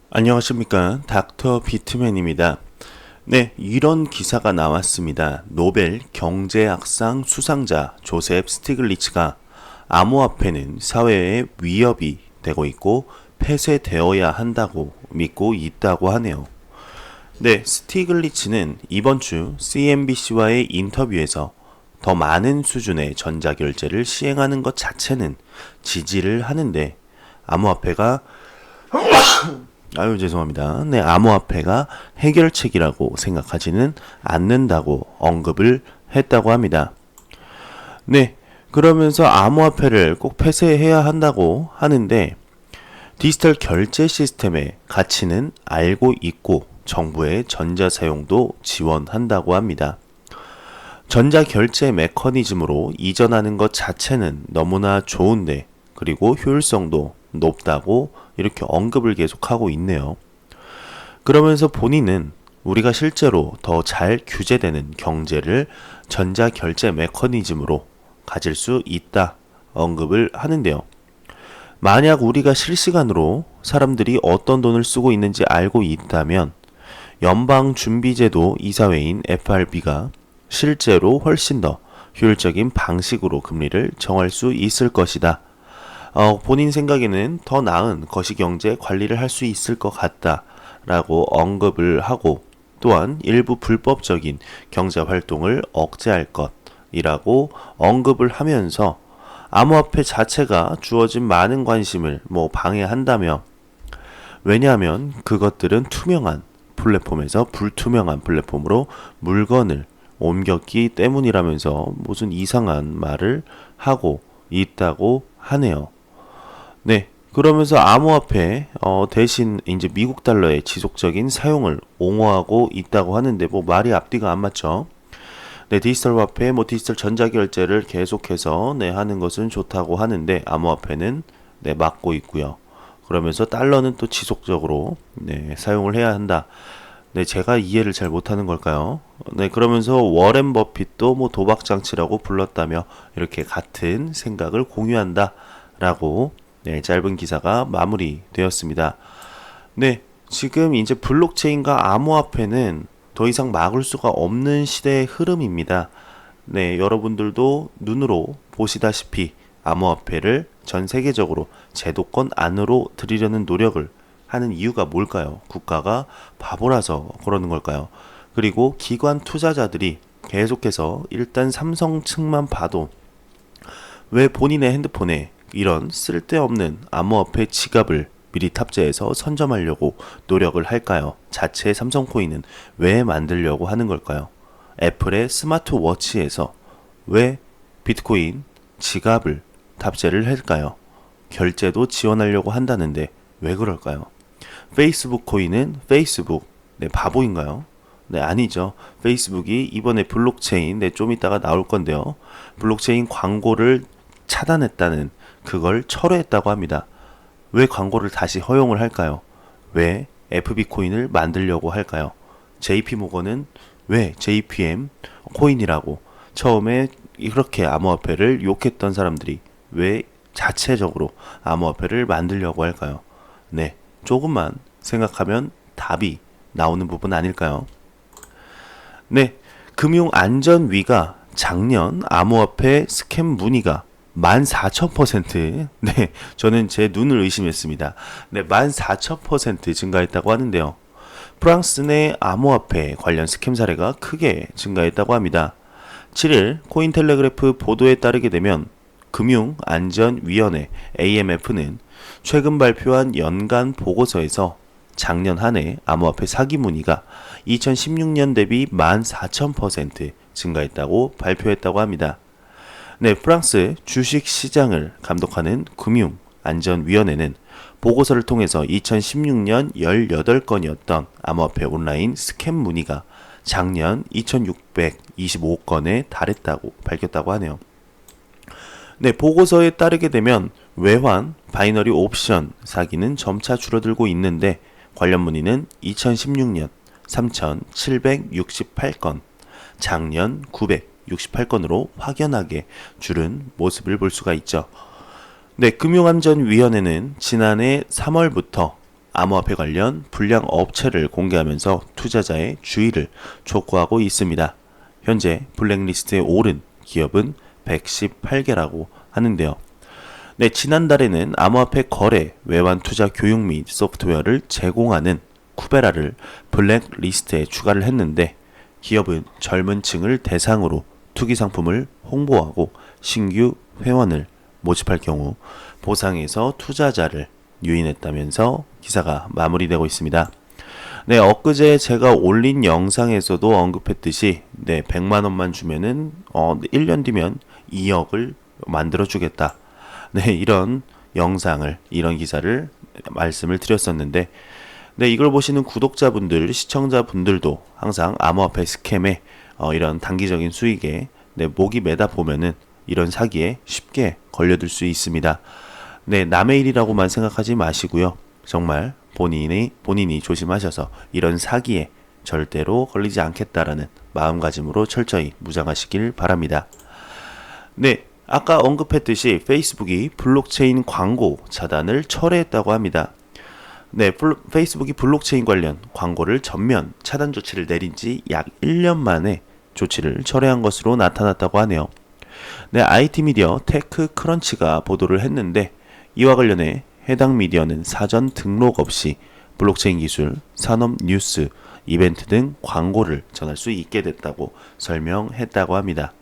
안녕하십니까. 닥터 비트맨입니다. 네, 이런 기사가 나왔습니다. 노벨 경제학상 수상자 조셉 스티글리츠가 암호화폐는 사회의 위협이 되고 있고 폐쇄되어야 한다고 믿고 있다고 하네요. 네, 스티글리츠는 이번 주 CNBC와의 인터뷰에서 더 많은 수준의 전자결제를 시행하는 것 자체는 지지를 하는데 암호화폐가 죄송합니다. 네, 암호화폐가 해결책이라고 생각하지는 않는다고 언급을 했다고 합니다. 네, 그러면서 암호화폐를 꼭 폐쇄해야 한다고 하는데 디지털 결제 시스템의 가치는 알고 있고 정부의 전자 사용도 지원한다고 합니다. 전자 결제 메커니즘으로 이전하는 것 자체는 너무나 좋은데 그리고 효율성도 높다고 이렇게 언급을 계속하고 있네요. 그러면서 본인은 우리가 실제로 더 잘 규제되는 경제를 전자결제 메커니즘으로 가질 수 있다 언급을 하는데요. 만약 우리가 실시간으로 사람들이 어떤 돈을 쓰고 있는지 알고 있다면 연방준비제도 이사회인 FRB가 실제로 훨씬 더 효율적인 방식으로 금리를 정할 수 있을 것이다. 본인 생각에는 더 나은 거시경제 관리를 할 수 있을 것 같다라고 언급을 하고 또한 일부 불법적인 경제 활동을 억제할 것이라고 언급을 하면서 암호화폐 자체가 주어진 많은 관심을 방해한다며 왜냐하면 그것들은 투명한 플랫폼에서 불투명한 플랫폼으로 물건을 옮겼기 때문이라면서 무슨 이상한 말을 하고 있다고 하네요. 네, 그러면서 암호화폐 대신 이제 미국 달러의 지속적인 사용을 옹호하고 있다고 하는데 말이 앞뒤가 안 맞죠? 네, 디지털 화폐, 디지털 전자결제를 계속해서 하는 것은 좋다고 하는데 암호화폐는 막고 있고요. 그러면서 달러는 또 지속적으로 사용을 해야 한다. 네, 제가 이해를 잘 못하는 걸까요? 네, 그러면서 워렌 버핏도 도박 장치라고 불렀다며 이렇게 같은 생각을 공유한다라고 짧은 기사가 마무리되었습니다. 네, 지금 이제 블록체인과 암호화폐는 더 이상 막을 수가 없는 시대의 흐름입니다. 네, 여러분들도 눈으로 보시다시피 암호화폐를 전 세계적으로 제도권 안으로 들이려는 노력을 하는 이유가 뭘까요? 국가가 바보라서 그러는 걸까요? 그리고 기관 투자자들이 계속해서 일단 삼성 측만 봐도 왜 본인의 핸드폰에 이런 쓸데없는 암호화폐 지갑을 미리 탑재해서 선점하려고 노력을 할까요? 자체 삼성코인은 왜 만들려고 하는 걸까요? 애플의 스마트워치에서 왜 비트코인 지갑을 탑재를 할까요? 결제도 지원하려고 한다는데 왜 그럴까요? 페이스북 코인은 페이스북 바보인가요? 네, 아니죠. 페이스북이 이번에 블록체인 좀 이따가 나올 건데요. 블록체인 광고를 차단했다는 그걸 철회했다고 합니다. 왜 광고를 다시 허용을 할까요? 왜 FB코인을 만들려고 할까요? JP모건은 왜 JPM 코인이라고 처음에 이렇게 암호화폐를 욕했던 사람들이 왜 자체적으로 암호화폐를 만들려고 할까요? 네, 조금만 생각하면 답이 나오는 부분 아닐까요? 네, 금융안전위가 작년 암호화폐 스캠 문의가 14,000%, 네, 저는 제 눈을 의심했습니다. 네, 14,000% 증가했다고 하는데요. 프랑스 내 암호화폐 관련 스캠 사례가 크게 증가했다고 합니다. 7일 코인텔레그래프 보도에 따르게 되면 금융안전위원회 AMF는 최근 발표한 연간 보고서에서 작년 한 해 암호화폐 사기 문의가 2016년 대비 14,000% 증가했다고 발표했다고 합니다. 네, 프랑스 주식시장을 감독하는 금융안전위원회는 보고서를 통해서 2016년 18건이었던 암호화폐 온라인 스캠 문의가 작년 2,625건에 달했다고 밝혔다고 하네요. 네, 보고서에 따르게 되면 외환, 바이너리 옵션 사기는 점차 줄어들고 있는데 관련 문의는 2016년 3,768건, 작년 968건으로 확연하게 줄은 모습을 볼 수가 있죠. 네, 금융안전위원회는 지난해 3월부터 암호화폐 관련 불량 업체를 공개하면서 투자자의 주의를 촉구하고 있습니다. 현재 블랙리스트에 오른 기업은 118개라고 하는데요. 네, 지난달에는 암호화폐 거래, 외환 투자 교육 및 소프트웨어를 제공하는 쿠베라를 블랙리스트에 추가를 했는데 기업은 젊은 층을 대상으로 투기 상품을 홍보하고 신규 회원을 모집할 경우 보상에서 투자자를 유인했다면서 기사가 마무리되고 있습니다. 네, 엊그제 제가 올린 영상에서도 언급했듯이 100만 원만 주면은 1년 뒤면 2억을 만들어 주겠다. 네, 이런 기사를 말씀을 드렸었는데 이걸 보시는 구독자분들, 시청자분들도 항상 암호화폐 스캠에 이런 단기적인 수익에 목이 매다 보면은 이런 사기에 쉽게 걸려들 수 있습니다. 네, 남의 일이라고만 생각하지 마시고요. 정말 본인이 조심하셔서 이런 사기에 절대로 걸리지 않겠다라는 마음가짐으로 철저히 무장하시길 바랍니다. 네, 아까 언급했듯이 페이스북이 블록체인 광고 차단을 철회했다고 합니다. 네, 페이스북이 블록체인 관련 광고를 전면 차단 조치를 내린 지 약 1년 만에 조치를 철회한 것으로 나타났다고 하네요. 네, IT 미디어 테크 크런치가 보도를 했는데 이와 관련해 해당 미디어는 사전 등록 없이 블록체인 기술, 산업 뉴스, 이벤트 등 광고를 전할 수 있게 됐다고 설명했다고 합니다.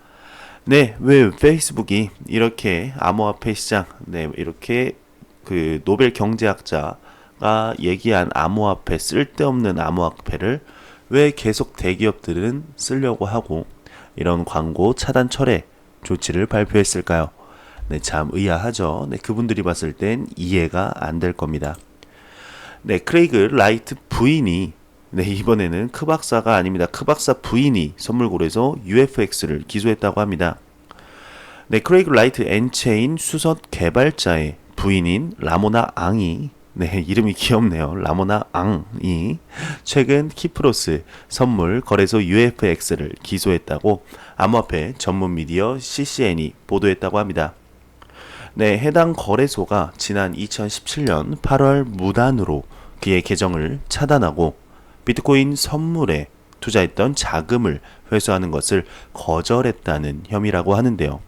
네, 왜 페이스북이 이렇게 암호화폐 시장, 이렇게 그 노벨 경제학자가 얘기한 암호화폐, 쓸데없는 암호화폐를 왜 계속 대기업들은 쓰려고 하고 이런 광고 차단 철회 조치를 발표했을까요? 네, 참 의아하죠. 네, 그분들이 봤을 땐 이해가 안 될 겁니다. 네, 크레이그 라이트 부인이 이번에는 크 박사가 아닙니다. 크 박사 부인이 선물골에서 UFX를 기소했다고 합니다. 네, 크레이그 라이트 엔체인 수석 개발자의 부인인 라모나 앙이 이름이 귀엽네요. 라모나 앙이 최근 키프로스 선물 거래소 UFX를 기소했다고 암호화폐 전문 미디어 CCN이 보도했다고 합니다. 네, 해당 거래소가 지난 2017년 8월 무단으로 그의 계정을 차단하고 비트코인 선물에 투자했던 자금을 회수하는 것을 거절했다는 혐의라고 하는데요.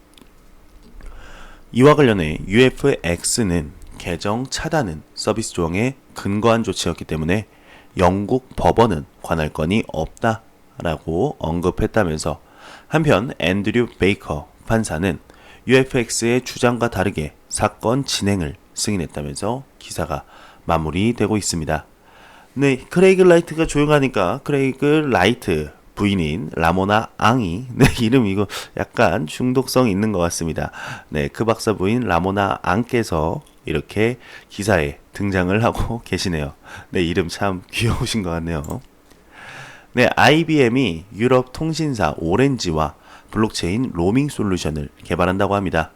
이와 관련해 UFX는 계정 차단은 서비스 조항에 근거한 조치였기 때문에 영국 법원은 관할 건이 없다라고 언급했다면서 한편 앤드류 베이커 판사는 UFX의 주장과 다르게 사건 진행을 승인했다면서 기사가 마무리되고 있습니다. 네, 크레이그 라이트가 조용하니까 크레이그 라이트 부인인 라모나 앙이 이름 이거 약간 중독성 있는 것 같습니다. 네, 그 박사 부인 라모나 앙께서 이렇게 기사에 등장을 하고 계시네요. 네, 이름 참 귀여우신 것 같네요. 네, IBM이 유럽 통신사 오렌지와 블록체인 로밍 솔루션을 개발한다고 합니다.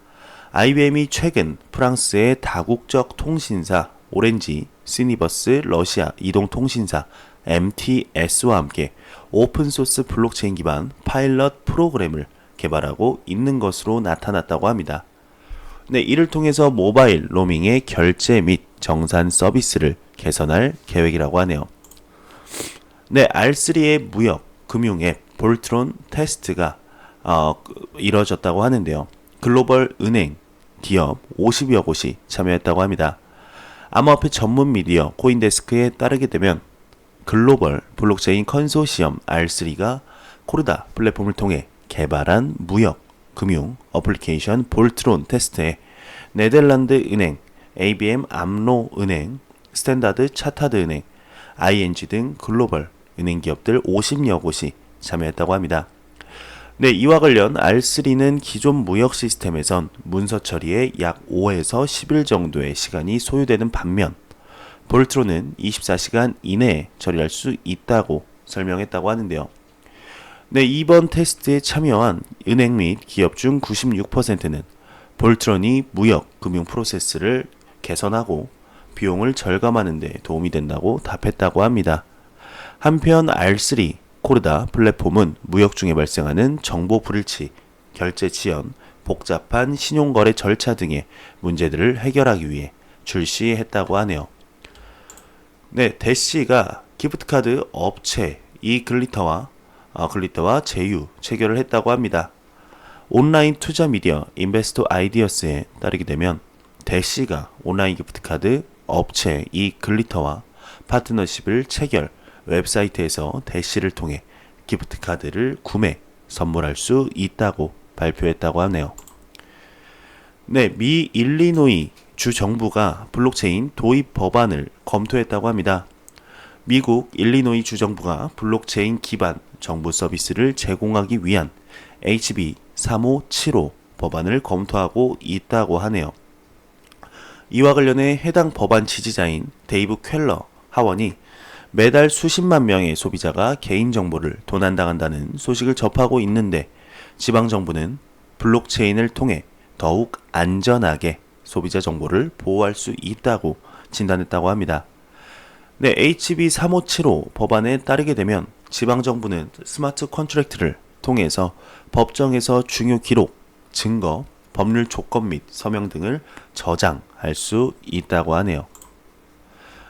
IBM이 최근 프랑스의 다국적 통신사 오렌지, 시니버스 러시아 이동통신사 MTS와 함께 오픈소스 블록체인 기반 파일럿 프로그램을 개발하고 있는 것으로 나타났다고 합니다. 네, 이를 통해서 모바일 로밍의 결제 및 정산 서비스를 개선할 계획이라고 하네요. 네, R3의 무역, 금융 앱 볼트론 테스트가 이뤄졌다고 하는데요. 글로벌 은행, 기업 50여 곳이 참여했다고 합니다. 암호화폐 전문 미디어 코인데스크에 따르게 되면 글로벌 블록체인 컨소시엄 R3가 코르다 플랫폼을 통해 개발한 무역, 금융 어플리케이션 볼트론 테스트에 네덜란드 은행, ABN 암로 은행, 스탠다드 차타드 은행, ING 등 글로벌 은행 기업들 50여 곳이 참여했다고 합니다. 네, 이와 관련 R3는 기존 무역 시스템에선 문서 처리에 약 5에서 10일 정도의 시간이 소요되는 반면 볼트론은 24시간 이내에 처리할 수 있다고 설명했다고 하는데요. 네, 이번 테스트에 참여한 은행 및 기업 중 96%는 볼트론이 무역, 금융 프로세스를 개선하고 비용을 절감하는 데 도움이 된다고 답했다고 합니다. 한편 R3 코르다 플랫폼은 무역 중에 발생하는 정보 불일치, 결제 지연, 복잡한 신용거래 절차 등의 문제들을 해결하기 위해 출시했다고 하네요. 네, 대시가 기프트카드 업체 글리터와 제휴 체결을 했다고 합니다. 온라인 투자 미디어 인베스터 아이디어스에 따르게 되면 대시가 온라인 기프트카드 업체 글리터와 파트너십을 체결, 웹사이트에서 대시를 통해 기프트카드를 구매, 선물할 수 있다고 발표했다고 하네요. 네, 미 일리노이 주 정부가 블록체인 도입 법안을 검토했다고 합니다. 미국 일리노이 주 정부가 블록체인 기반 정부 서비스를 제공하기 위한 HB 3575 법안을 검토하고 있다고 하네요. 이와 관련해 해당 법안 지지자인 데이브 ���러 하원이 매달 수십만 명의 소비자가 개인정보를 도난당한다는 소식을 접하고 있는데 지방정부는 블록체인을 통해 더욱 안전하게 소비자 정보를 보호할 수 있다고 진단했다고 합니다. 네, HB 3575 법안에 따르게 되면 지방정부는 스마트 컨트랙트를 통해서 법정에서 중요 기록, 증거, 법률 조건 및 서명 등을 저장할 수 있다고 하네요.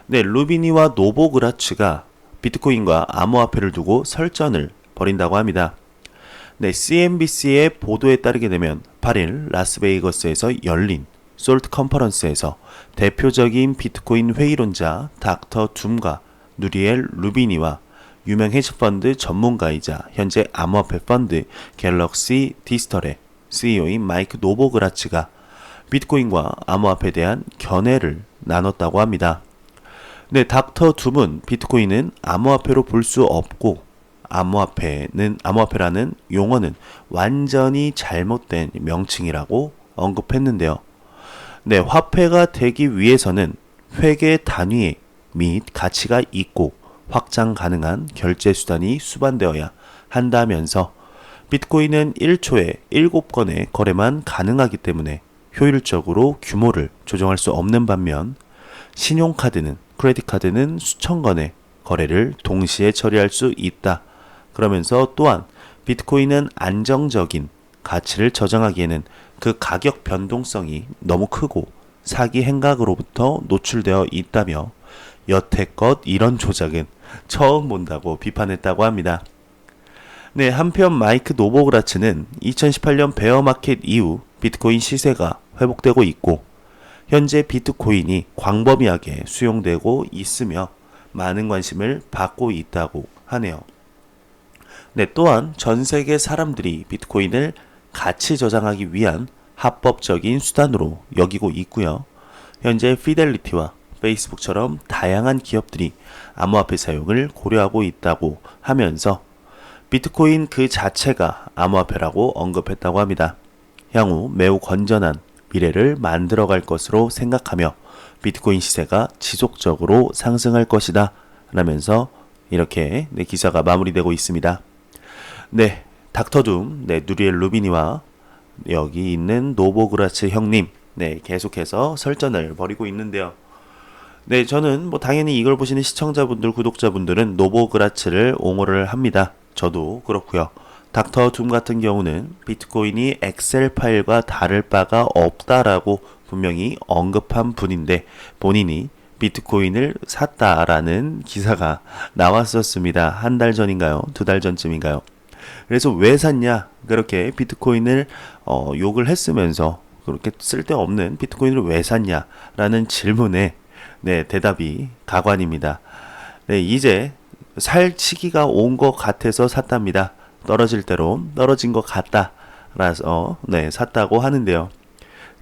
네, 루비니와 노보그라츠가 비트코인과 암호화폐를 두고 설전을 벌인다고 합니다. 네, CNBC의 보도에 따르게 되면 8일 라스베이거스에서 열린 솔트 컨퍼런스에서 대표적인 비트코인 회의론자 닥터 둠과 누리엘 루비니와 유명 헤지펀드 전문가이자 현재 암호화폐 펀드 갤럭시 디지털의 CEO인 마이크 노보그라츠가 비트코인과 암호화폐에 대한 견해를 나눴다고 합니다. 네, 닥터 둠은 비트코인은 암호화폐로 볼 수 없고 암호화폐라는 용어는 완전히 잘못된 명칭이라고 언급했는데요. 네, 화폐가 되기 위해서는 회계 단위 및 가치가 있고 확장 가능한 결제 수단이 수반되어야 한다면서 비트코인은 1초에 7건의 거래만 가능하기 때문에 효율적으로 규모를 조정할 수 없는 반면 신용카드는 크레딧 카드는 수천 건의 거래를 동시에 처리할 수 있다. 그러면서 또한 비트코인은 안정적인 가치를 저장하기에는 그 가격 변동성이 너무 크고 사기 행각으로부터 노출되어 있다며 여태껏 이런 조작은 처음 본다고 비판했다고 합니다. 네, 한편 마이크 노보그라츠는 2018년 베어마켓 이후 비트코인 시세가 회복되고 있고 현재 비트코인이 광범위하게 수용되고 있으며 많은 관심을 받고 있다고 하네요. 네, 또한 전 세계 사람들이 비트코인을 가치 저장하기 위한 합법적인 수단으로 여기고 있고요. 현재 피델리티와 페이스북처럼 다양한 기업들이 암호화폐 사용을 고려하고 있다고 하면서 비트코인 그 자체가 암호화폐라고 언급했다고 합니다. 향후 매우 건전한 미래를 만들어갈 것으로 생각하며 비트코인 시세가 지속적으로 상승할 것이다 라면서 이렇게 기사가 마무리되고 있습니다. 네, 닥터둠, 누리엘 루비니와 여기 있는 노보그라츠 형님, 계속해서 설전을 벌이고 있는데요. 네, 저는 당연히 이걸 보시는 시청자분들, 구독자분들은 노보그라츠를 옹호를 합니다. 저도 그렇고요. 닥터 둠 같은 경우는 비트코인이 엑셀 파일과 다를 바가 없다라고 분명히 언급한 분인데 본인이 비트코인을 샀다라는 기사가 나왔었습니다. 한 달 전인가요? 2달 전쯤인가요? 그래서 왜 샀냐? 그렇게 비트코인을 욕을 했으면서 그렇게 쓸데없는 비트코인을 왜 샀냐라는 질문에 대답이 가관입니다. 네, 이제 살 시기가 온 것 같아서 샀답니다. 떨어질 대로 떨어진 것 같다라서 샀다고 하는데요.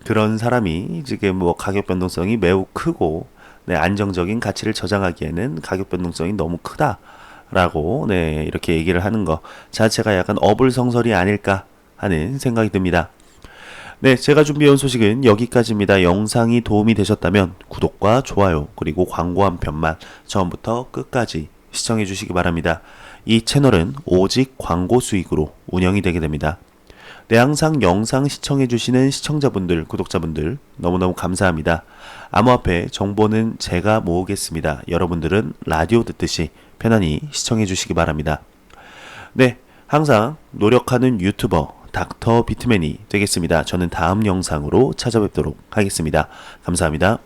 그런 사람이 지금 가격 변동성이 매우 크고 안정적인 가치를 저장하기에는 가격 변동성이 너무 크다라고 이렇게 얘기를 하는 것 자체가 약간 어불성설이 아닐까 하는 생각이 듭니다. 네, 제가 준비해온 소식은 여기까지입니다. 영상이 도움이 되셨다면 구독과 좋아요 그리고 광고 한 편만 처음부터 끝까지 시청해 주시기 바랍니다. 이 채널은 오직 광고 수익으로 운영이 되게 됩니다. 네, 항상 영상 시청해 주시는 시청자분들, 구독자분들 너무너무 감사합니다. 암호화폐 정보는 제가 모으겠습니다. 여러분들은 라디오 듣듯이 편안히 시청해 주시기 바랍니다. 네, 항상 노력하는 유튜버 닥터 비트맨이 되겠습니다. 저는 다음 영상으로 찾아뵙도록 하겠습니다. 감사합니다.